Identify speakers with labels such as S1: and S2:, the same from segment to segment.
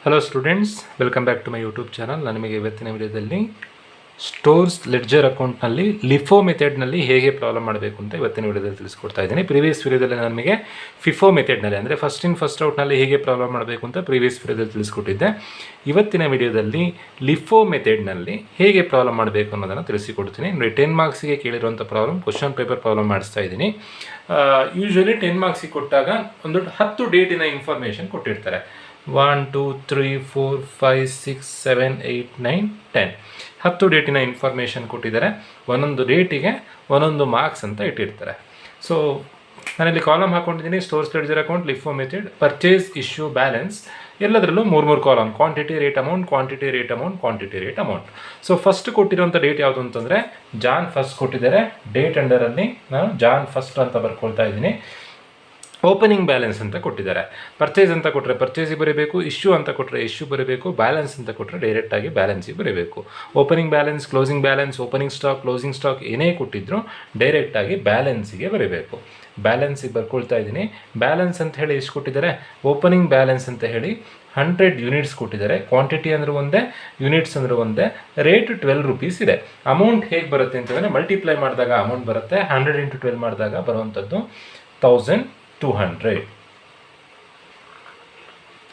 S1: Hello students, welcome back to my YouTube channel. ನಾನು ನಿಮಗೆ ಇವತ್ತಿನ ವಿಡಿಯೋದಲ್ಲಿ ಸ್ಟೋರ್ಸ್ ಲೆಡ್ಜರ್ ಅಕೌಂಟ್ನಲ್ಲಿ ಲಿಫೋ ಮೆಥಡ್ನಲ್ಲಿ ಹೇಗೆ ಪ್ರಾಬ್ಲಮ್ ಮಾಡಬೇಕು ಅಂತ ಇವತ್ತಿನ ವಿಡಿಯೋದಲ್ಲಿ ತಿಳಿಸ್ಕೊಡ್ತಾ ಇದ್ದೀನಿ. ಪ್ರೀವಿಯಸ್ ವಿಡಿಯೋದಲ್ಲಿ ನಾನು ನಿಮಗೆ ಫಿಫೋ ಮೆಥಡ್ನಲ್ಲಿ ಅಂದರೆ ಫಸ್ಟ್ ಇನ್ ಫಸ್ಟ್ ಔಟ್ನಲ್ಲಿ ಹೇಗೆ ಪ್ರಾಬ್ಲಮ್ ಮಾಡಬೇಕು ಅಂತ ಪ್ರೀವಿಯಸ್ ವಿಡಿಯೋದಲ್ಲಿ ತಿಳಿಸ್ಕೊಟ್ಟಿದ್ದೆ. ಇವತ್ತಿನ ವಿಡಿಯೋದಲ್ಲಿ ಲಿಫೋ ಮೆಥಡ್ನಲ್ಲಿ ಹೇಗೆ ಪ್ರಾಬ್ಲಮ್ ಮಾಡಬೇಕು ಅನ್ನೋದನ್ನು ತಿಳಿಸಿಕೊಡ್ತೀನಿ. ನೋಡಿ, 10 ಮಾರ್ಕ್ಸಿಗೆ ಕೇಳಿರುವಂಥ ಪ್ರಾಬ್ಲಮ್, ಕ್ವಶನ್ ಪೇಪರ್ ಪ್ರಾಬ್ಲಮ್ ಮಾಡಿಸ್ತಾ ಇದ್ದೀನಿ. ಯೂಶ್ವಲಿ 10 ಮಾರ್ಕ್ಸಿಗೆ ಕೊಟ್ಟಾಗ ಒಂದು 10 ಡೇಟಿನ ಇನ್ಫಾರ್ಮೇಷನ್ ಕೊಟ್ಟಿರ್ತಾರೆ. 1 2 3 4 5 6 7 8 9 10 10 ಡೇಟಿನ ಇನ್ಫಾರ್ಮೇಷನ್ ಕೊಟ್ಟಿದ್ದಾರೆ. ಒಂದೊಂದು ಡೇಟಿಗೆ ಒಂದೊಂದು ಮಾರ್ಕ್ಸ್ ಅಂತ ಇಟ್ಟಿರ್ತಾರೆ. ಸೊ ನಾನಿಲ್ಲಿ ಕಾಲಮ್ ಹಾಕೊಂಡಿದ್ದೀನಿ. Stores ledger account, LIFO method, purchase, issue, balance, ಎಲ್ಲದರಲ್ಲೂ ಮೂರು column: quantity, rate amount, quantity, rate amount, quantity, rate amount. So first ಕೊಟ್ಟಿರೋಂಥ ಡೇಟ್ ಯಾವುದು ಅಂತಂದರೆ ಜಾನ್ ಫಸ್ಟ್ ಕೊಟ್ಟಿದ್ದಾರೆ. ಡೇಟ್ ಅಂಡರಲ್ಲಿ ನಾನು ಜಾನ್ ಫಸ್ಟ್ ಅಂತ ಬರ್ಕೊಳ್ತಾ ಇದ್ದೀನಿ. ಓಪನಿಂಗ್ ಬ್ಯಾಲೆನ್ಸ್ ಅಂತ ಕೊಟ್ಟಿದ್ದಾರೆ. ಪರ್ಚೇಸ್ ಅಂತ ಕೊಟ್ಟರೆ ಪರ್ಚೇಸಿಗೆ ಬರೀಬೇಕು, ಇಶ್ಯೂ ಅಂತ ಕೊಟ್ಟರೆ ಇಶ್ಯೂ ಬರೀಬೇಕು, ಬ್ಯಾಲೆನ್ಸ್ ಅಂತ ಕೊಟ್ಟರೆ ಡೈರೆಕ್ಟಾಗಿ ಬ್ಯಾಲೆನ್ಸಿಗೆ ಬರೀಬೇಕು. Opening balance, closing balance, opening stock, closing stock ಏನೇ ಕೊಟ್ಟಿದ್ರು ಡೈರೆಕ್ಟಾಗಿ ಬ್ಯಾಲೆನ್ಸಿಗೆ ಬರೀಬೇಕು. ಬ್ಯಾಲೆನ್ಸಿಗೆ ಬರ್ಕೊಳ್ತಾ ಇದ್ದೀನಿ. ಬ್ಯಾಲೆನ್ಸ್ ಅಂತ ಹೇಳಿ ಎಷ್ಟು ಕೊಟ್ಟಿದ್ದಾರೆ? ಓಪನಿಂಗ್ ಬ್ಯಾಲೆನ್ಸ್ ಅಂತ ಹೇಳಿ 100 ಯೂನಿಟ್ಸ್ ಕೊಟ್ಟಿದ್ದಾರೆ. ಕ್ವಾಂಟಿಟಿ ಅಂದರೆ ಒಂದೇ, ಯೂನಿಟ್ಸ್ ಅಂದರೆ ಒಂದೇ, ರೇಟ್ 12 ರೂಪೀಸ್ ಇದೆ. ಅಮೌಂಟ್ ಹೇಗೆ ಬರುತ್ತೆ ಅಂತಂದರೆ ಮಲ್ಟಿಪ್ಲೈ ಮಾಡಿದಾಗ ಅಮೌಂಟ್ ಬರುತ್ತೆ. 100 × 12 ಮಾಡಿದಾಗ ಬರುವಂಥದ್ದು 1200.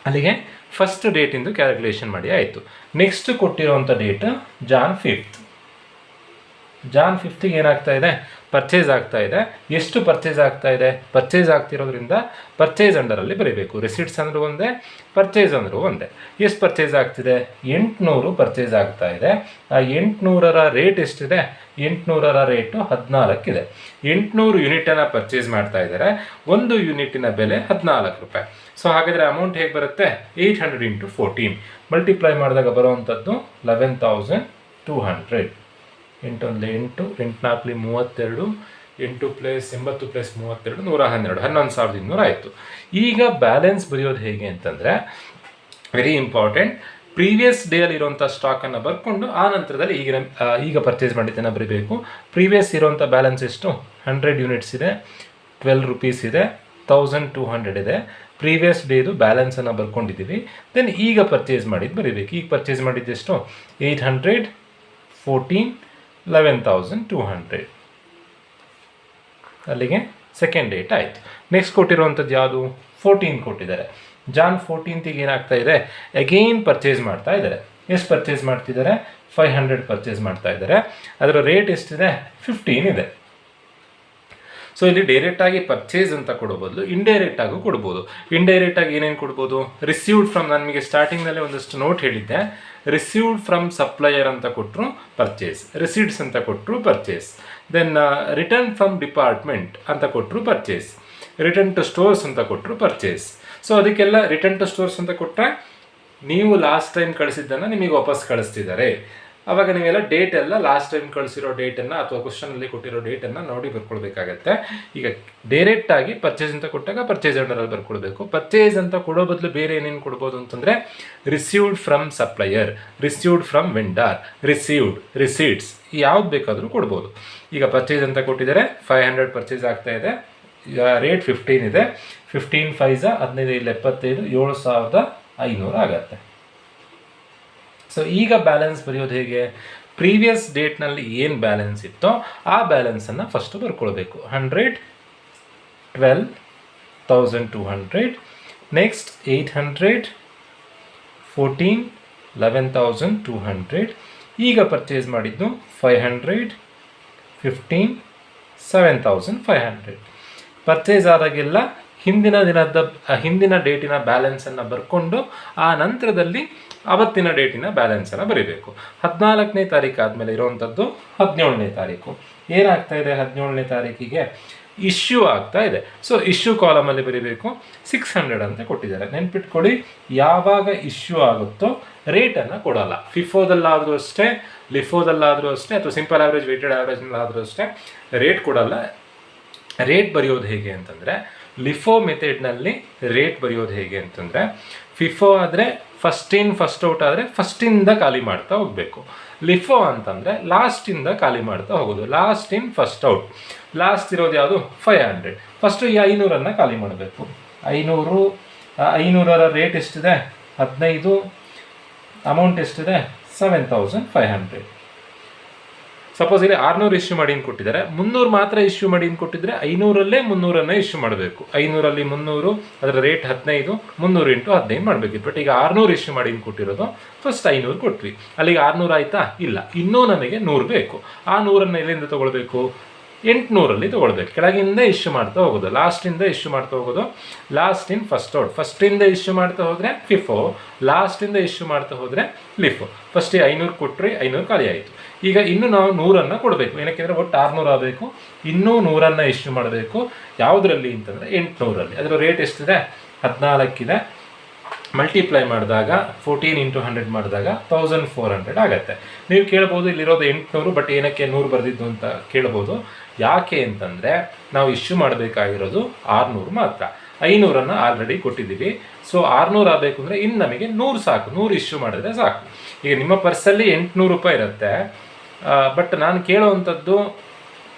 S1: ಅಲ್ಲಿಗೆ ಫಸ್ಟ್ ಡೇಟಿಂದು ಕ್ಯಾಲ್ಕುಲೇಷನ್ ಮಾಡಿ ಆಯಿತು. ನೆಕ್ಸ್ಟ್ ಕೊಟ್ಟಿರೋವಂಥ date Jan 5th. Jan 5th ಏನಾಗ್ತಾ ಇದೆ? ಪರ್ಚೇಸ್ ಆಗ್ತಾ ಇದೆ. ಎಷ್ಟು ಪರ್ಚೇಸ್ ಆಗ್ತಾ ಇದೆ? ಪರ್ಚೇಸ್ ಆಗ್ತಿರೋದ್ರಿಂದ ಪರ್ಚೇಸ್ ಅಂಡರಲ್ಲಿ ಬರೀಬೇಕು. ರಿಸಿಟ್ಸ್ ಅಂದರೂ ಒಂದೇ, ಪರ್ಚೇಸ್ ಅಂದರೂ ಒಂದೇ. ಎಷ್ಟು ಪರ್ಚೇಸ್ ಆಗ್ತಿದೆ? 800 ಪರ್ಚೇಸ್ ಆಗ್ತಾ ಇದೆ. ಆ 800ರ ರೇಟ್ ಎಷ್ಟಿದೆ? 800ರ ರೇಟು 14 ಇದೆ. 800 ಯೂನಿಟನ್ನು ಪರ್ಚೇಸ್ ಮಾಡ್ತಾ ಇದ್ದಾರೆ. ಒಂದು ಯೂನಿಟಿನ ಬೆಲೆ 14 ರೂಪಾಯಿ. ಸೊ ಹಾಗಾದರೆ ಅಮೌಂಟ್ ಹೇಗೆ ಬರುತ್ತೆ? 800 × 14 ಮಲ್ಟಿಪ್ಲೈ ಮಾಡಿದಾಗ ಬರುವಂಥದ್ದು 11,200. 8 1 8, 8 4 32, 8 + 80 + 32 112, 11,200 ಆಯಿತು. ಈಗ ಬ್ಯಾಲೆನ್ಸ್ ಬರೆಯೋದು ಹೇಗೆ ಅಂತಂದರೆ ವೆರಿ ಇಂಪಾರ್ಟೆಂಟ್. ಪ್ರೀವಿಯಸ್ ಡೇಯಲ್ಲಿ ಇರುವಂಥ ಸ್ಟಾಕನ್ನು ಬರ್ಕೊಂಡು ಆ ನಂತರದಲ್ಲಿ ಈಗ ಪರ್ಚೇಸ್ ಮಾಡಿದ್ದನ್ನು ಬರೀಬೇಕು. ಪ್ರೀವಿಯಸ್ ಇರುವಂಥ ಬ್ಯಾಲೆನ್ಸ್ ಎಷ್ಟು? 100 ಯೂನಿಟ್ಸ್ ಇದೆ, 12 ರೂಪೀಸ್ ಇದೆ, 1200 ಇದೆ. ಪ್ರೀವಿಯಸ್ ಡೇದು ಬ್ಯಾಲೆನ್ಸನ್ನು ಬರ್ಕೊಂಡಿದ್ದೀವಿ. ದೆನ್ ಈಗ ಪರ್ಚೇಸ್ ಮಾಡಿದ್ದು ಬರೀಬೇಕು. ಈಗ ಪರ್ಚೇಸ್ ಮಾಡಿದ್ದೆಷ್ಟು? 800, 14, 11,200. ಅಲ್ಲಿಗೆ ಸೆಕೆಂಡ್ ಡೇಟ್ ಆಯಿತು. ನೆಕ್ಸ್ಟ್ ಕೊಟ್ಟಿರುವಂಥದ್ದು ಯಾವುದು? 14 ಕೊಟ್ಟಿದ್ದಾರೆ. ಜಾನ್ 14th ಏನಾಗ್ತಾ ಇದೆ? ಅಗೈನ್ ಪರ್ಚೇಸ್ ಮಾಡ್ತಾ ಇದ್ದಾರೆ. ಎಷ್ಟು ಪರ್ಚೇಸ್ ಮಾಡ್ತಿದ್ದಾರೆ? 500 ಪರ್ಚೇಸ್ ಮಾಡ್ತಾ ಇದ್ದಾರೆ. ಅದರ ರೇಟ್ ಎಷ್ಟಿದೆ? 15 ಇದೆ. ಸೊ ಇಲ್ಲಿ ಡೈರೆಕ್ಟಾಗಿ ಪರ್ಚೇಸ್ ಅಂತ ಕೊಡೋ ಬದಲು ಇಂಡೈರೆಕ್ಟಾಗೂ ಕೊಡ್ಬೋದು. ಇಂಡೈರೆಕ್ಟಾಗಿ ಏನೇನು ಕೊಡ್ಬೋದು? ರಿಸೀವ್ಡ್ ಫ್ರಮ್, ನಾನು ನಿಮಗೆ ಸ್ಟಾರ್ಟಿಂಗ್ನಲ್ಲಿ ಒಂದಷ್ಟು ನೋಟ್ ಹೇಳಿದ್ದೆ. ರಿಸೀವ್ಡ್ ಫ್ರಮ್ ಸಪ್ಲೈಯರ್ ಅಂತ ಕೊಟ್ಟರು ಪರ್ಚೇಸ್, ರಿಸೀಟ್ಸ್ ಅಂತ ಕೊಟ್ಟರು purchase. Then return from department ಅಂತ ಕೊಟ್ಟರು ಪರ್ಚೇಸ್, ರಿಟರ್ನ್ ಟು ಸ್ಟೋರ್ಸ್ ಅಂತ ಕೊಟ್ಟರು ಪರ್ಚೇಸ್. ಸೊ ಅದಕ್ಕೆಲ್ಲ ರಿಟರ್ನ್ ಟು ಸ್ಟೋರ್ಸ್ ಅಂತ ಕೊಟ್ಟರೆ ನೀವು ಲಾಸ್ಟ್ ಟೈಮ್ ಕಳಿಸಿದ್ದನ್ನು ನಿಮಗೆ ವಾಪಸ್ ಕಳಿಸ್ತಿದ್ದಾರೆ. ಆವಾಗ ನೀವೆಲ್ಲ ಡೇಟ್ ಎಲ್ಲ ಲಾಸ್ಟ್ ಟೈಮ್ ಕಳಿಸಿರೋ ಡೇಟನ್ನು ಅಥವಾ ಕ್ವಶನಲ್ಲಿ ಕೊಟ್ಟಿರೋ ಡೇಟನ್ನು ನೋಡಿ ಬರ್ಕೊಳ್ಬೇಕಾಗತ್ತೆ. ಈಗ ಡೈರೆಕ್ಟಾಗಿ ಪರ್ಚೇಸ್ ಅಂತ ಕೊಟ್ಟಾಗ ಪರ್ಚೇಸ್ ಆರ್ಡರಲ್ಲಿ ಬರ್ಕೊಳ್ಬೇಕು. ಪರ್ಚೇಸ್ ಅಂತ ಕೊಡೋ ಬದಲು ಬೇರೆ ಏನೇನು ಕೊಡ್ಬೋದು ಅಂತಂದರೆ received from supplier, received from vendor, received, receipts, ಯಾವ್ದು ಬೇಕಾದರೂ ಕೊಡ್ಬೋದು. ಈಗ ಪರ್ಚೇಸ್ ಅಂತ ಕೊಟ್ಟಿದ್ದಾರೆ, 500 ಪರ್ಚೇಸ್ ಆಗ್ತಾ ಇದೆ. ರೇಟ್ 15 ಇದೆ. 15 5 15 75, 7,500 ಆಗತ್ತೆ. ಸೊ ಈಗ ಬ್ಯಾಲೆನ್ಸ್ ಬರೆಯೋದು ಹೇಗೆ? ಪ್ರೀವಿಯಸ್ ಡೇಟ್ನಲ್ಲಿ ಏನು ಬ್ಯಾಲೆನ್ಸ್ ಇತ್ತೋ ಆ ಬ್ಯಾಲೆನ್ಸನ್ನು ಫಸ್ಟು ಬರ್ಕೊಳ್ಬೇಕು. 100, 12,200. ನೆಕ್ಸ್ಟ್ 800, 14, 11,200. ಈಗ ಪರ್ಚೇಸ್ ಮಾಡಿದ್ದು 500, 15, 7,500. ಪರ್ಚೇಸ್ ಆದಾಗೆಲ್ಲ ಹಿಂದಿನ ಡೇಟಿನ ಬ್ಯಾಲೆನ್ಸನ್ನು ಬರ್ಕೊಂಡು ಆ ನಂತರದಲ್ಲಿ ಅವತ್ತಿನ ಡೇಟಿನ ಬ್ಯಾಲೆನ್ಸನ್ನು ಬರೀಬೇಕು. 14ನೇ ತಾರೀಕು ಆದಮೇಲೆ ಇರುವಂಥದ್ದು 17ನೇ ತಾರೀಕು. ಏನಾಗ್ತಾ ಇದೆ? 17ನೇ ತಾರೀಕಿಗೆ ಇಶ್ಯೂ ಆಗ್ತಾ ಇದೆ. ಸೊ ಇಶ್ಯೂ ಕಾಲಮಲ್ಲಿ ಬರೀಬೇಕು. 600 ಅಂತ ಕೊಟ್ಟಿದ್ದಾರೆ. ನೆನ್ಪಿಟ್ಕೊಳ್ಳಿ, ಯಾವಾಗ ಇಶ್ಯೂ ಆಗುತ್ತೋ ರೇಟನ್ನು ಕೊಡೋಲ್ಲ. ಫಿಫೋದಲ್ಲಾದರೂ ಅಷ್ಟೇ, ಲಿಫೋದಲ್ಲಾದರೂ ಅಷ್ಟೇ, ಅಥವಾ ಸಿಂಪಲ್ ಆವ್ರೇಜ್, ವೇಟೆಡ್ ಆವ್ರೇಜ್ನಲ್ಲಾದರೂ ಅಷ್ಟೇ ರೇಟ್ ಕೊಡೋಲ್ಲ. ರೇಟ್ ಬರೆಯೋದು ಹೇಗೆ ಅಂತಂದರೆ ಲಿಫೋ ಮೆಥಡ್ನಲ್ಲಿ ರೇಟ್ ಬರೆಯೋದು ಹೇಗೆ ಅಂತಂದರೆ ಫಿಫೋ ಆದರೆ ಫಸ್ಟ್ ಇನ್ ಫಸ್ಟ್ ಔಟ್ ಆದರೆ ಫಸ್ಟಿಂದ ಖಾಲಿ ಮಾಡ್ತಾ ಹೋಗಬೇಕು. ಲಿಫೋ ಅಂತಂದರೆ ಲಾಸ್ಟಿಂದ ಖಾಲಿ ಮಾಡ್ತಾ ಹೋಗೋದು. Last in first out. Last ಇರೋದು ಯಾವುದು? 500. ಫಸ್ಟು ಈ 500ಅನ್ನು ಖಾಲಿ ಮಾಡಬೇಕು. 500ರ ರೇಟ್ ಎಷ್ಟಿದೆ? 15 ಅಮೌಂಟ್ ಎಷ್ಟಿದೆ 7500. ಸಪೋಸ್ ಇಲ್ಲಿ 600 ಇಶ್ಯೂ ಮಾಡಿ ಕೊಟ್ಟಿದ್ದಾರೆ, 300 ಮಾತ್ರ ಇಶ್ಯೂ ಮಾಡಿ ಕೊಟ್ಟಿದ್ರೆ 500ರಲ್ಲೇ 300ಅನ್ನ ಇಶ್ಯೂ ಮಾಡಬೇಕು. 500ರಲ್ಲಿ 300, ಅದರ ರೇಟ್ 15, 300 × 15 ಮಾಡಬೇಕಿತ್ತು. ಬಟ್ ಈಗ 600 ಇಶ್ಯೂ ಮಾಡಿ ಕೊಟ್ಟಿರೋದು, ಫಸ್ಟ್ 500 ಕೊಟ್ವಿ, ಅಲ್ಲಿಗೆ 600 ಆಯ್ತಾ? ಇಲ್ಲ, ಇನ್ನೂ ನಮಗೆ 100 ಬೇಕು. ಆ 100ಅನ್ನು ಎಲ್ಲಿಂದ ತೊಗೊಳ್ಬೇಕು? 800ರಲ್ಲಿ ತೊಗೊಳ್ಬೇಕು. ಕೆಳಗಿಂದ ಇಶ್ಯೂ ಮಾಡ್ತಾ ಹೋಗೋದು, ಲಾಸ್ಟಿಂದ ಇಶ್ಯೂ ಮಾಡ್ತಾ ಹೋಗೋದು. ಲಾಸ್ಟ್ ಇನ್ ಫಸ್ಟ್ ಔಟ್, ಫಸ್ಟಿಂದ ಇಶ್ಯೂ ಮಾಡ್ತಾ ಹೋದರೆ ಫಿಫೋ, ಲಾಸ್ಟಿಂದ ಇಶ್ಯೂ ಮಾಡ್ತಾ ಹೋದರೆ ಲಿಫೋ. ಫಸ್ಟಿಗೆ 500 ಕೊಟ್ಟರೆ 500 ಖಾಲಿ ಆಯಿತು. ಈಗ ಇನ್ನೂ ನಾವು 100ಅನ್ನು ಕೊಡಬೇಕು. ಏನಕ್ಕೆಂದರೆ ಒಟ್ಟು 600 ಆಗಬೇಕು, ಇನ್ನೂ 100ಅನ್ನು ಇಶ್ಯೂ ಮಾಡಬೇಕು. ಯಾವುದರಲ್ಲಿ ಅಂತಂದರೆ 800ರಲ್ಲಿ. ಅದರ ರೇಟ್ ಎಷ್ಟಿದೆ? 14 ಇದೆ. ಮಲ್ಟಿಪ್ಲೈ ಮಾಡಿದಾಗ 14 × 100 ಮಾಡಿದಾಗ 1400 ಆಗುತ್ತೆ. ನೀವು ಕೇಳ್ಬೋದು ಇಲ್ಲಿರೋದು 800, ಬಟ್ ಏನಕ್ಕೆ 100 ಬರೆದಿದ್ದು ಅಂತ ಕೇಳ್ಬೋದು. ಯಾಕೆ ಅಂತಂದರೆ ನಾವು ಇಶ್ಯೂ ಮಾಡಬೇಕಾಗಿರೋದು 600 ಮಾತ್ರ. 500ಅನ್ನು ಆಲ್ರೆಡಿ ಕೊಟ್ಟಿದ್ದೀವಿ. ಸೊ 600 ಆಗಬೇಕು ಅಂದರೆ ಇನ್ನು ನಮಗೆ 100 ಸಾಕು, 100 ಇಶ್ಯೂ ಮಾಡಿದ್ರೆ ಸಾಕು. ಈಗ ನಿಮ್ಮ ಪರ್ಸಲ್ಲಿ 800 ರೂಪಾಯಿ ಇರುತ್ತೆ, ಬಟ್ ನಾನು ಕೇಳೋವಂಥದ್ದು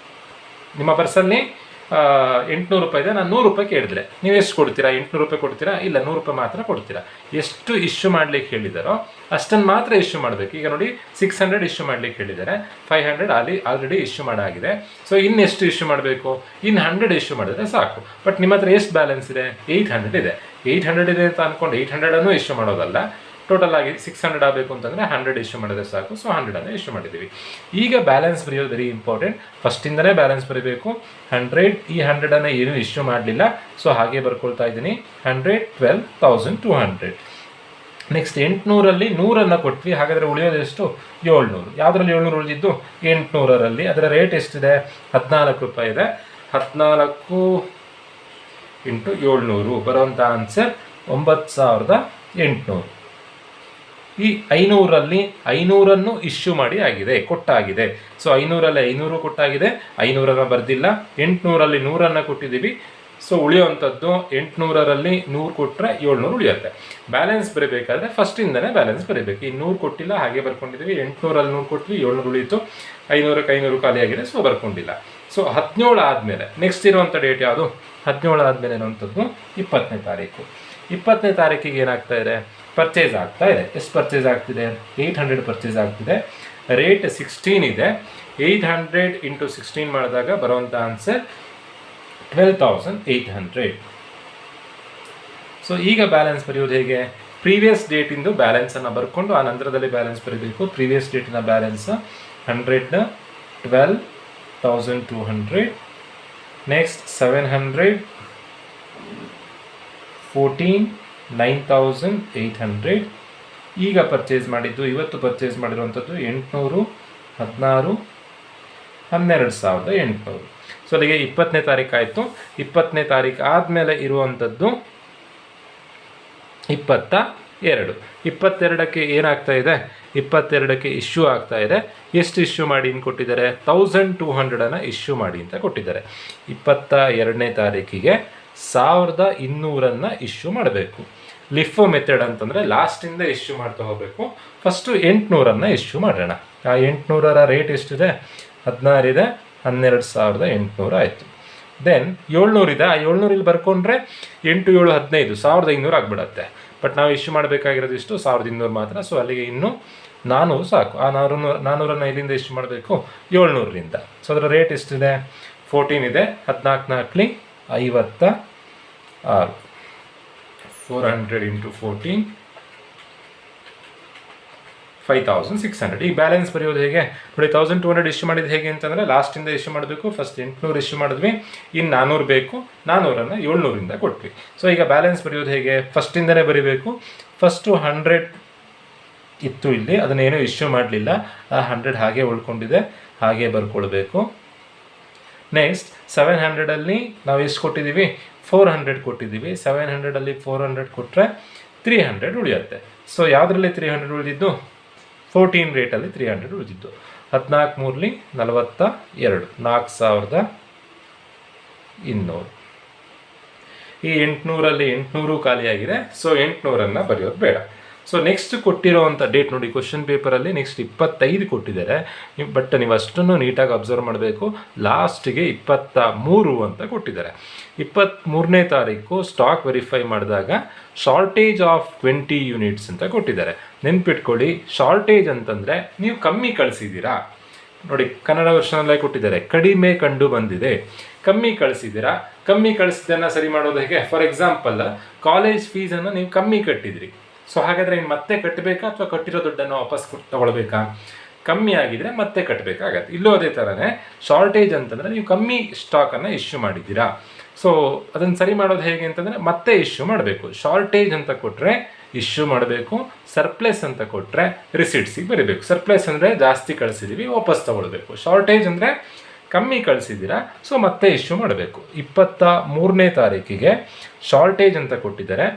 S1: ನಿಮ್ಮ ಪರ್ಸಲ್ಲಿ 800 ರೂಪಾಯಿ ಇದೆ, ನಾನು 100 ರೂಪಾಯಿ ಕೇಳಿದ್ರೆ ನೀವು ಎಷ್ಟು ಕೊಡ್ತೀರಾ? 800 ರೂಪಾಯಿ ಕೊಡ್ತೀರಾ? ಇಲ್ಲ, 100 ರೂಪಾಯಿ ಮಾತ್ರ ಕೊಡ್ತೀರಾ. ಎಷ್ಟು ಇಶ್ಯೂ ಮಾಡ್ಲಿಕ್ಕೆ ಹೇಳಿದಾರೋ ಅಷ್ಟನ್ನು ಮಾತ್ರ ಇಶ್ಯೂ ಮಾಡಬೇಕು. ಈಗ ನೋಡಿ 600 ಇಶ್ಯೂ ಮಾಡ್ಲಿಕ್ಕೆ ಹೇಳಿದ್ದಾರೆ, 500 ಆಲ್ರೆಡಿ ಇಶ್ಯೂ ಮಾಡಾಗಿದೆ. ಸೊ ಇನ್ನೆಷ್ಟು ಇಶ್ಯೂ ಮಾಡಬೇಕು? ಇನ್ನು 100 ಇಶ್ಯೂ ಮಾಡಿದ್ರೆ ಸಾಕು. ಬಟ್ ನಿಮ್ಮ ಹತ್ರ ಎಷ್ಟು ಬ್ಯಾಲೆನ್ಸ್ ಇದೆ? 800 ಇದೆ. 800 ಇದೆ ಅಂತ ಅಂದ್ಕೊಂಡು 800ಅನ್ನು ಇಶ್ಯೂ ಮಾಡೋದಲ್ಲ, ಟೋಟಲ್ ಆಗಿ 600 ಆಗಬೇಕು ಅಂತಂದರೆ 100 ಇಶ್ಯೂ ಮಾಡಿದ್ರೆ ಸಾಕು. ಸೊ 100ಅನ್ನು ಇಶ್ಯೂ ಮಾಡಿದ್ದೀವಿ. ಈಗ ಬ್ಯಾಲೆನ್ಸ್ ಬರೆಯೋದು ವೆರಿ ಇಂಪಾರ್ಟೆಂಟ್. ಫಸ್ಟಿಂದನೇ ಬ್ಯಾಲೆನ್ಸ್ ಬರೀಬೇಕು. 100, ಈ 100ಅನ್ನು ಏನೂ ಇಶ್ಯೂ ಮಾಡಲಿಲ್ಲ, ಸೊ ಹಾಗೆ ಬರ್ಕೊಳ್ತಾ ಇದ್ದೀನಿ. 100, 12,200. ನೆಕ್ಸ್ಟ್ 800ರಲ್ಲಿ 100ಅನ್ನು ಕೊಟ್ವಿ, ಹಾಗಾದರೆ ಉಳಿಯೋದು ಎಷ್ಟು? 700. ಯಾವುದರಲ್ಲಿ 700 ಉಳಿದಿದ್ದು? 800ರಲ್ಲಿ. ಅದರ ರೇಟ್ ಎಷ್ಟಿದೆ? 14 ರೂಪಾಯಿ ಇದೆ. 14 × 700 ಬರುವಂಥ ಆನ್ಸರ್ 9800. ಈ 500ರಲ್ಲಿ 500ಅನ್ನು ಇಶ್ಯೂ ಮಾಡಿ ಆಗಿದೆ, ಕೊಟ್ಟಾಗಿದೆ. ಸೊ 500ರಲ್ಲಿ 500 ಕೊಟ್ಟಾಗಿದೆ, 500ಅನ್ನು ಬರೆದಿಲ್ಲ. 800ರಲ್ಲಿ 100ಅನ್ನು ಕೊಟ್ಟಿದ್ದೀವಿ. ಸೊ ಉಳಿಯುವಂಥದ್ದು 800ರಲ್ಲಿ 100 ಕೊಟ್ಟರೆ 700 ಉಳಿಯುತ್ತೆ. ಬ್ಯಾಲೆನ್ಸ್ ಬರೀಬೇಕಾದ್ರೆ ಫಸ್ಟಿಂದನೇ ಬ್ಯಾಲೆನ್ಸ್ ಬರೀಬೇಕು. ಈ 100 ಕೊಟ್ಟಿಲ್ಲ, ಹಾಗೆ ಬರ್ಕೊಂಡಿದ್ದೀವಿ. 800ರಲ್ಲಿ 100 ಕೊಟ್ವಿ, 700 ಉಳಿಯಿತು. 500ಕ್ಕೆ 500 ಖಾಲಿಯಾಗಿದೆ, ಸೊ ಬರ್ಕೊಂಡಿಲ್ಲ. ಸೊ 17 ಆದಮೇಲೆ ನೆಕ್ಸ್ಟ್ ಇರುವಂಥ ಡೇಟ್ ಯಾವುದು? 17 ಆದಮೇಲೆ ಇರುವಂಥದ್ದು 20ನೇ ತಾರೀಕು. 20ನೇ ತಾರೀಕಿಗೆ ಏನಾಗ್ತಾ ಇದೆ? ಪರ್ಚೇಸ್ ಆಗ್ತಾ ಇದೆ. ಎಷ್ಟು ಪರ್ಚೇಸ್ ಆಗ್ತಿದೆ? 800 ಪರ್ಚೇಸ್ ಆಗ್ತಿದೆ. ರೇಟ್ 16 ಇದೆ. 800 × 16 ಮಾಡಿದಾಗ ಬರುವಂಥ ಆನ್ಸರ್ 12,800. ಸೊ ಈಗ ಬ್ಯಾಲೆನ್ಸ್ ಬರೆಯೋದು ಹೇಗೆ? ಪ್ರೀವಿಯಸ್ ಡೇಟಿಂದು ಬ್ಯಾಲೆನ್ಸನ್ನು ಬರ್ಕೊಂಡು ಆ ನಂತರದಲ್ಲಿ ಬ್ಯಾಲೆನ್ಸ್ ಬರೀಬೇಕು. ಪ್ರೀವಿಯಸ್ ಡೇಟಿನ ಬ್ಯಾಲೆನ್ಸ್ 100, 12,200. ನೆಕ್ಸ್ಟ್ 700, 14, 9,800. ಈಗ ಪರ್ಚೇಸ್ ಮಾಡಿದ್ದು, ಇವತ್ತು ಪರ್ಚೇಸ್ ಮಾಡಿರುವಂಥದ್ದು 800, 16, 12,800. ಸೊ ಅಲ್ಲಿಗೆ 20ನೇ ತಾರೀಕು ಆಯಿತು. 20ನೇ ತಾರೀಕು ಆದಮೇಲೆ ಇರುವಂಥದ್ದು 22. 22ಕ್ಕೆ ಏನಾಗ್ತಾ ಇದೆ? 22ಕ್ಕೆ ಇಶ್ಯೂ ಆಗ್ತಾ ಇದೆ. ಎಷ್ಟು ಇಶ್ಯೂ ಮಾಡಿ ಅಂತ ಕೊಟ್ಟಿದ್ದಾರೆ? 1200ಅನ್ನು ಇಶ್ಯೂ ಮಾಡಿ ಅಂತ ಕೊಟ್ಟಿದ್ದಾರೆ. 22ನೇ ತಾರೀಕಿಗೆ 1200ಅನ್ನು ಇಶ್ಯೂ ಮಾಡಬೇಕು. ಲಿಫೋ ಮೆಥಡ್ ಅಂತಂದರೆ ಲಾಸ್ಟಿಂದ ಇಶ್ಯೂ ಮಾಡ್ತಾ ಹೋಗಬೇಕು. ಫಸ್ಟು 800ಅನ್ನು ಇಶ್ಯೂ ಮಾಡೋಣ. ಆ 800ರ ರೇಟ್ ಎಷ್ಟಿದೆ? 16 ಇದೆ. 12,800 ಆಯಿತು. ದೆನ್ 700 ಇದೆ. ಆ 700 ಇಲ್ಲಿ ಬರ್ಕೊಂಡ್ರೆ 8 7 15, 1,500 ಆಗಿಬಿಡತ್ತೆ. ಬಟ್ ನಾವು ಇಶ್ಯೂ ಮಾಡಬೇಕಾಗಿರೋದು ಇಷ್ಟು 1,200 ಮಾತ್ರ. ಸೊ ಅಲ್ಲಿಗೆ ಇನ್ನೂ 400 ಸಾಕು. ಆ 400ಅನ್ನು ಇಲ್ಲಿಂದ ಇಶ್ಯೂ ಮಾಡಬೇಕು? 700ರಿಂದ. ಸೊ ಅದರ ರೇಟ್ ಎಷ್ಟಿದೆ? 14 ಇದೆ. 14 56. 400 × 14, 5,600. ಈಗ ಬ್ಯಾಲೆನ್ಸ್ ಬರೆಯೋದು ಹೇಗೆ ನೋಡಿ? 1,200 ಇಶ್ಯೂ ಮಾಡಿದ್ದು ಹೇಗೆ ಅಂತಂದರೆ ಲಾಸ್ಟಿಂದ ಇಶ್ಯೂ ಮಾಡಬೇಕು. ಫಸ್ಟ್ 800 ಇಶ್ಯೂ ಮಾಡಿದ್ವಿ, ಇನ್ನು 400 ಬೇಕು. 400ಅನ್ನು 700ರಿಂದ ಕೊಟ್ವಿ. ಸೊ ಈಗ ಬ್ಯಾಲೆನ್ಸ್ ಬರೆಯೋದು ಹೇಗೆ? ಫಸ್ಟಿಂದನೇ ಬರೀಬೇಕು. ಫಸ್ಟು 100 ಇತ್ತು ಇಲ್ಲಿ, ಅದನ್ನೇನೂ ಇಶ್ಯೂ ಮಾಡಲಿಲ್ಲ. ಆ 100 ಹಾಗೆ ಉಳ್ಕೊಂಡಿದೆ, ಹಾಗೆ ಬರ್ಕೊಳ್ಬೇಕು. ನೆಕ್ಸ್ಟ್ 700ಅಲ್ಲಿ ನಾವು ಎಷ್ಟು ಕೊಟ್ಟಿದ್ದೀವಿ? 400 ಕೊಟ್ಟಿದ್ದೀವಿ. 700ಅಲ್ಲಿ 400 ಕೊಟ್ಟರೆ 300 ಉಳಿಯುತ್ತೆ. ಸೊ ಯಾವುದರಲ್ಲಿ 300 ಉಳಿದಿದ್ದು? 14 ರೇಟಲ್ಲಿ 300 ಉಳಿದಿದ್ದು. 14 42, 4,200. ಈ 800ರಲ್ಲಿ 800 ಖಾಲಿಯಾಗಿದೆ. ಸೊ 800ಅನ್ನು ಬರೆಯೋದು ಬೇಡ. ಸೊ ನೆಕ್ಸ್ಟ್ ಕೊಟ್ಟಿರೋವಂಥ ಡೇಟ್ ನೋಡಿ, ಕ್ವಶನ್ ಪೇಪರಲ್ಲಿ ನೆಕ್ಸ್ಟ್ 25 ಕೊಟ್ಟಿದ್ದಾರೆ, ಬಟ್ ನೀವು ಅಷ್ಟನ್ನು ನೀಟಾಗಿ ಅಬ್ಸರ್ವ್ ಮಾಡಬೇಕು. ಲಾಸ್ಟಿಗೆ 23 ಅಂತ ಕೊಟ್ಟಿದ್ದಾರೆ. 23ನೇ ತಾರೀಕು ಸ್ಟಾಕ್ ವೆರಿಫೈ ಮಾಡಿದಾಗ ಶಾರ್ಟೇಜ್ ಆಫ್ 20 ಯೂನಿಟ್ಸ್ ಅಂತ ಕೊಟ್ಟಿದ್ದಾರೆ. ನೆನ್ಪಿಟ್ಕೊಳ್ಳಿ, ಶಾರ್ಟೇಜ್ ಅಂತಂದರೆ ನೀವು ಕಮ್ಮಿ ಕಳಿಸಿದ್ದೀರಾ ನೋಡಿ, ಕನ್ನಡ ವರ್ಷನಲ್ಲೇ ಕೊಟ್ಟಿದ್ದಾರೆ, ಕಡಿಮೆ ಕಂಡು ಬಂದಿದೆ, ಕಮ್ಮಿ ಕಳಿಸಿದ್ದೀರಾ. ಕಮ್ಮಿ ಕಳಿಸಿದ್ದನ್ನು ಸರಿ ಮಾಡೋದು ಹೇಗೆ? ಫಾರ್ ಎಕ್ಸಾಂಪಲ್, ಕಾಲೇಜ್ ಫೀಸನ್ನು ನೀವು ಕಮ್ಮಿ ಕಟ್ಟಿದ್ರಿ, ಸೊ ಹಾಗಾದರೆ ಇನ್ನು ಮತ್ತೆ ಕಟ್ಟಬೇಕಾ ಅಥವಾ ಕಟ್ಟಿರೋ ದುಡ್ಡನ್ನು ವಾಪಸ್ ತಗೊಳ್ಬೇಕಾ? ಕಮ್ಮಿ ಆಗಿದ್ರೆ ಮತ್ತೆ ಕಟ್ಟಬೇಕಾಗತ್ತೆ. ಇಲ್ಲೂ ಅದೇ ಥರನೇ ಶಾರ್ಟೇಜ್ ಅಂತಂದರೆ ನೀವು ಕಮ್ಮಿ ಸ್ಟಾಕನ್ನು ಇಶ್ಯೂ ಮಾಡಿದ್ದೀರಾ, ಸೊ ಅದನ್ನು ಸರಿ ಮಾಡೋದು ಹೇಗೆ ಅಂತಂದರೆ ಮತ್ತೆ ಇಶ್ಯೂ ಮಾಡಬೇಕು. ಶಾರ್ಟೇಜ್ ಅಂತ ಕೊಟ್ಟರೆ ಇಶ್ಯೂ ಮಾಡಬೇಕು, ಸರ್ಪ್ಲೆಸ್ ಅಂತ ಕೊಟ್ಟರೆ ರಿಸಿಟ್ಸಿಗೆ ಬರೀಬೇಕು. ಸರ್ಪ್ಲೆಸ್ ಅಂದರೆ ಜಾಸ್ತಿ ಕಳಿಸಿದ್ದೀವಿ, ವಾಪಸ್ ತಗೊಳ್ಬೇಕು. ಶಾರ್ಟೇಜ್ ಅಂದರೆ ಕಮ್ಮಿ ಕಳಿಸಿದ್ದೀರಾ, ಸೊ ಮತ್ತೆ ಇಶ್ಯೂ ಮಾಡಬೇಕು. 23ನೇ ತಾರೀಕಿಗೆ ಶಾರ್ಟೇಜ್ ಅಂತ ಕೊಟ್ಟಿದ್ದಾರೆ.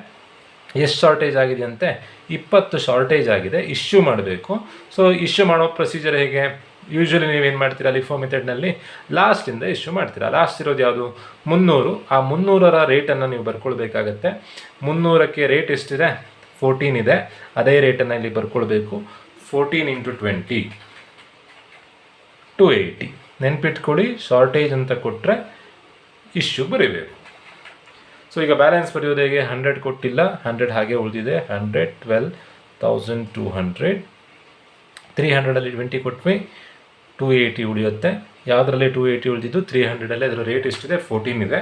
S1: ಎಷ್ಟು ಶಾರ್ಟೇಜ್ ಆಗಿದೆ ಅಂತೆ? 20 ಶಾರ್ಟೇಜ್ ಆಗಿದೆ, ಇಶ್ಯೂ ಮಾಡಬೇಕು. ಸೊ ಇಶ್ಯೂ ಮಾಡೋ ಪ್ರೊಸೀಜರ್ ಹೇಗೆ? ಯೂಶ್ವಲಿ ನೀವೇನು ಮಾಡ್ತೀರಾ, ಲಿಫೋ ಮೆಥಡ್ನಲ್ಲಿ ಲಾಸ್ಟಿಂದ ಇಶ್ಯೂ ಮಾಡ್ತೀರಾ. ಲಾಸ್ಟ್ ಇರೋದು ಯಾವುದು? 300. ಆ 300ರ ರೇಟನ್ನು ನೀವು ಬರ್ಕೊಳ್ಬೇಕಾಗತ್ತೆ. 300ಕ್ಕೆ ರೇಟ್ ಎಷ್ಟಿದೆ? 14 ಇದೆ. ಅದೇ ರೇಟನ್ನು ಇಲ್ಲಿ ಬರ್ಕೊಳ್ಬೇಕು. 14 × 20 280. ನೆನ್ಪಿಟ್ಕೊಳ್ಳಿ, ಶಾರ್ಟೇಜ್ ಅಂತ ಕೊಟ್ಟರೆ ಇಶ್ಯೂ ಬರೀಬೇಕು. ಸೊ ಈಗ ಬ್ಯಾಲೆನ್ಸ್ ಬರೆಯೋದು ಹೇಗೆ? 100 ಕೊಟ್ಟಿಲ್ಲ, 100 ಹಾಗೆ ಉಳಿದಿದೆ. 100 12,200. 300ಅಲ್ಲಿ 20 ಕೊಟ್ವಿ, 280 ಉಳಿಯುತ್ತೆ. ಯಾವುದರಲ್ಲಿ 280 ಉಳಿದಿದ್ದು? 300ಅಲ್ಲಿ. ಅದರ ರೇಟ್ ಎಷ್ಟಿದೆ? 14 ಇದೆ.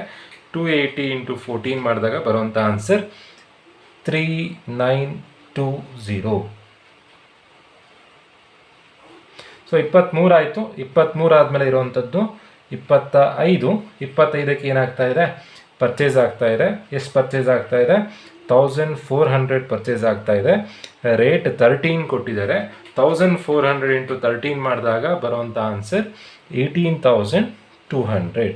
S1: 280 × 14 ಮಾಡಿದಾಗ ಬರುವಂಥ ಆನ್ಸರ್ 3920. ಸೊ 23 ಆಯಿತು. 23 ಆದಮೇಲೆ ಇರುವಂಥದ್ದು 25. 25ಕ್ಕೆ ಏನಾಗ್ತಾ ಇದೆ? ಪರ್ಚೇಸ್ ಆಗ್ತಾ ಇದೆ. ಎಷ್ಟು ಪರ್ಚೇಸ್ ಆಗ್ತಾ ಇದೆ? 1400 ಪರ್ಚೇಸ್ ಆಗ್ತಾ ಇದೆ. ರೇಟ್ 13 ಕೊಟ್ಟಿದ್ದಾರೆ. 1400 × 13 ಮಾಡಿದಾಗ ಬರುವಂಥ ಆನ್ಸರ್ 18,200.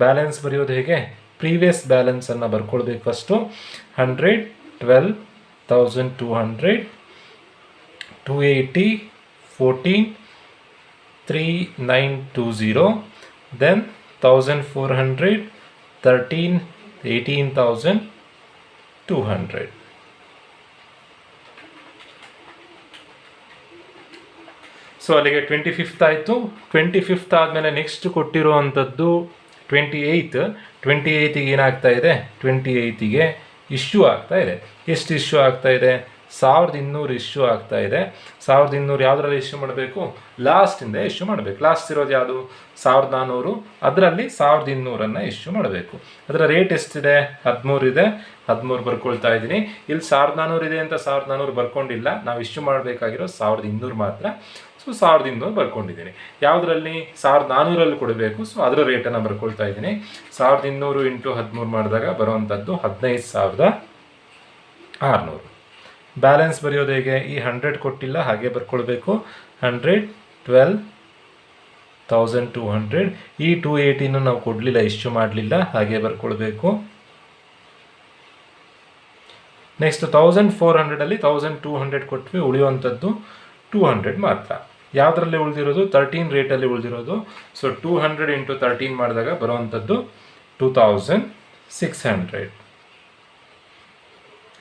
S1: ಬ್ಯಾಲೆನ್ಸ್ ಬರೆಯೋದು ಹೇಗೆ? ಪ್ರೀವಿಯಸ್ ಬ್ಯಾಲೆನ್ಸನ್ನು ಬರ್ಕೊಳ್ಬೇಕು ಫಸ್ಟು. 100 12,200 280 14 3920 then 1400 13 18,200. ಸೊ ಅಲ್ಲಿಗೆ 25th ಆಯಿತು. 25th ಆದಮೇಲೆ ನೆಕ್ಸ್ಟ್ ಕೊಟ್ಟಿರುವಂಥದ್ದು 28th ಏನಾಗ್ತಾ ಇದೆ? 28ಗೆ ಇಶ್ಯೂ ಆಗ್ತಾ ಇದೆ. ಎಷ್ಟು ಇಶ್ಯೂ ಆಗ್ತಾ ಇದೆ? 1200 ಇಶ್ಯೂ ಆಗ್ತಾ ಇದೆ. 1200 ಯಾವುದರಲ್ಲಿ ಇಶ್ಯೂ ಮಾಡಬೇಕು? ಲಾಸ್ಟಿಂದ ಇಶ್ಯೂ ಮಾಡಬೇಕು. ಲಾಸ್ಟ್ ಇರೋದು ಯಾವುದು? 1400. ಅದರಲ್ಲಿ 1200 ಇಶ್ಯೂ ಮಾಡಬೇಕು. ಅದರ ರೇಟ್ ಎಷ್ಟಿದೆ? 13 ಇದೆ. 13 ಬರ್ಕೊಳ್ತಾ ಇದ್ದೀನಿ. ಇಲ್ಲಿ 1400 ಇದೆ ಅಂತ 1400 ಬರ್ಕೊಂಡಿಲ್ಲ. ನಾವು ಇಶ್ಯೂ ಮಾಡಬೇಕಾಗಿರೋ 1200 ಮಾತ್ರ. ಸೊ 1200 ಬರ್ಕೊಂಡಿದ್ದೀನಿ. ಯಾವುದರಲ್ಲಿ? 1400 ಕೊಡಬೇಕು. ಸೊ ಅದರ ರೇಟನ್ನು ಬರ್ಕೊಳ್ತಾ ಇದ್ದೀನಿ. 1200 × 13 ಮಾಡಿದಾಗ ಬರುವಂಥದ್ದು 15,600. ಬ್ಯಾಲೆನ್ಸ್ ಬರೆಯೋದು ಹೇಗೆ? ಈ 100 ಕೊಟ್ಟಿಲ್ಲ, ಹಾಗೆ ಬರ್ಕೊಳ್ಬೇಕು. 100 12,200. ಈ 280 ನಾವು ಕೊಡಲಿಲ್ಲ, ಇಶ್ಯೂ ಮಾಡಲಿಲ್ಲ, ಹಾಗೆ ಬರ್ಕೊಳ್ಬೇಕು. ನೆಕ್ಸ್ಟ್ 1400ಅಲ್ಲಿ 1200 ಕೊಟ್ವಿ, ಉಳಿಯುವಂಥದ್ದು 200 ಮಾತ್ರ. ಯಾವುದರಲ್ಲಿ ಉಳಿದಿರೋದು? 13 ರೇಟಲ್ಲಿ ಉಳಿದಿರೋದು. ಸೊ 200 × 13 ಮಾಡಿದಾಗ ಬರುವಂಥದ್ದು 2,600.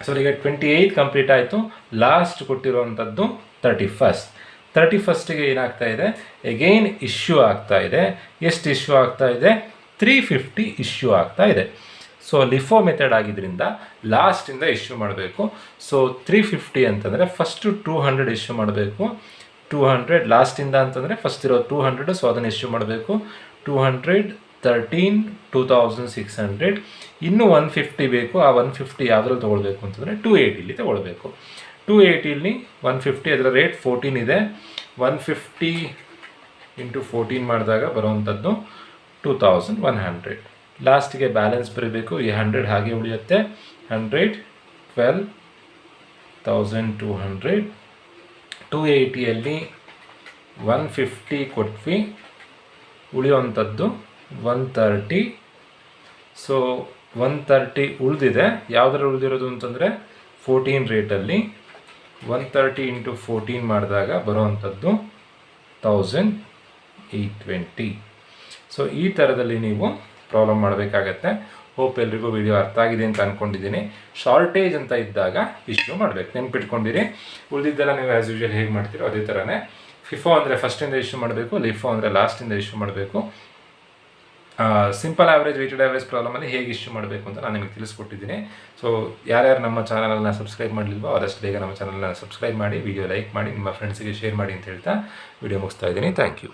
S1: ಸೊ ಈಗ 28 ಕಂಪ್ಲೀಟ್ ಆಯಿತು. ಲಾಸ್ಟ್ ಕೊಟ್ಟಿರುವಂಥದ್ದು 31ಗೆ ಏನಾಗ್ತಾ ಇದೆ? ಎಗೈನ್ ಇಶ್ಯೂ ಆಗ್ತಾ ಇದೆ. ಎಷ್ಟು ಇಶ್ಯೂ ಆಗ್ತಾ ಇದೆ? 350 ಇಶ್ಯೂ ಆಗ್ತಾ ಇದೆ. ಸೊ ಲಿಫೋ ಮೆಥಡ್ ಆಗಿದ್ದರಿಂದ ಲಾಸ್ಟಿಂದ ಇಶ್ಯೂ ಮಾಡಬೇಕು. ಸೊ 350 ಅಂತಂದರೆ ಫಸ್ಟು 200 ಇಶ್ಯೂ ಮಾಡಬೇಕು. 200 ಲಾಸ್ಟಿಂದ ಅಂತಂದರೆ ಫಸ್ಟ್ ಇರೋ 200, ಸೊ ಅದನ್ನು ಇಶ್ಯೂ ಮಾಡಬೇಕು. 200 13 2,600. ಇನ್ನೂ 150 ಬೇಕು. ಆ 150 ಯಾವುದ್ರಲ್ಲಿ ತೊಗೊಳ್ಬೇಕು ಅಂತಂದರೆ 280 ತೊಗೊಳ್ಬೇಕು. 280 150, ಅದರ ರೇಟ್ 14 ಇದೆ. 150 × 14 ಮಾಡಿದಾಗ ಬರುವಂಥದ್ದು 2,100. ಲಾಸ್ಟಿಗೆ ಬ್ಯಾಲೆನ್ಸ್ ಬರೀಬೇಕು. ಈ 100 ಹಾಗೆ ಉಳಿಯುತ್ತೆ. 100 12,200. 280ಯಲ್ಲಿ 150 ಕೊಟ್ವಿ, ಉಳಿಯುವಂಥದ್ದು 130. ಸೊ 130 ಉಳಿದಿದೆ. ಯಾವುದರಲ್ಲಿ ಉಳಿದಿರೋದು ಅಂತಂದರೆ 14 ರೇಟಲ್ಲಿ. 130 × 14 ಮಾಡಿದಾಗ ಬರುವಂಥದ್ದು 1,820. ಸೊ ಈ ಥರದಲ್ಲಿ ನೀವು ಪ್ರಾಬ್ಲಮ್ ಮಾಡಬೇಕಾಗತ್ತೆ. ಹೋಪ್ ಎಲ್ರಿಗೂ ವಿಡಿಯೋ ಅರ್ಥ ಆಗಿದೆ ಅಂತ ಅಂದ್ಕೊಂಡಿದ್ದೀನಿ. ಶಾರ್ಟೇಜ್ ಅಂತ ಇದ್ದಾಗ ಇಶ್ಯೂ ಮಾಡಬೇಕು, ನೆನ್ಪಿಟ್ಕೊಂಡಿರಿ. ಉಳಿದಿದ್ದೆಲ್ಲ ನೀವು ಆ್ಯಸ್ ಯೂಶುವಲ್ ಹೇಗೆ ಮಾಡ್ತೀರೋ ಅದೇ ಥರನೇ. ಫಿಫೋ ಅಂದರೆ ಫಸ್ಟಿಂದ ಇಶ್ಯೂ ಮಾಡಬೇಕು, ಲಿಫೋ ಅಂದರೆ ಲಾಸ್ಟಿಂದ ಇಶ್ಯೂ ಮಾಡಬೇಕು. ಸಿಂಪಲ್ ಆವ್ರೇಜ್ ವೆಯ್ಟೆಡ್ ಆವ್ರೇಜ್ ಪ್ರಾಬ್ಲಮಲ್ಲಿ ಹೇಗೆ ಇಶ್ಯೂ ಮಾಡಬೇಕು ಅಂತ ನಾನು ನಿಮಗೆ ತಿಳಿಸ್ಕೊಟ್ಟಿದ್ದೀನಿ. ಸೊ ಯಾರ್ಯಾರು ನಮ್ಮ ಚಾನಲನ್ನು ಸಬ್ಸ್ಕ್ರೈಬ್ ಮಾಡಲಿಲ್ವೋ ಆದಷ್ಟು ಬೇಗ ನಮ್ಮ ಚಾನಲನ್ನು ಸಬ್ಸ್ಕ್ರೈಬ್ ಮಾಡಿ, ವಿಡಿಯೋ ಲೈಕ್ ಮಾಡಿ, ನಿಮ್ಮ ಫ್ರೆಂಡ್ಸಿಗೆ ಶೇರ್ ಮಾಡಿ ಅಂತ ಹೇಳ್ತಾ ವಿಡಿಯೋ ಮುಗಿಸ್ತಾ ಇದ್ದೀನಿ. Thank you.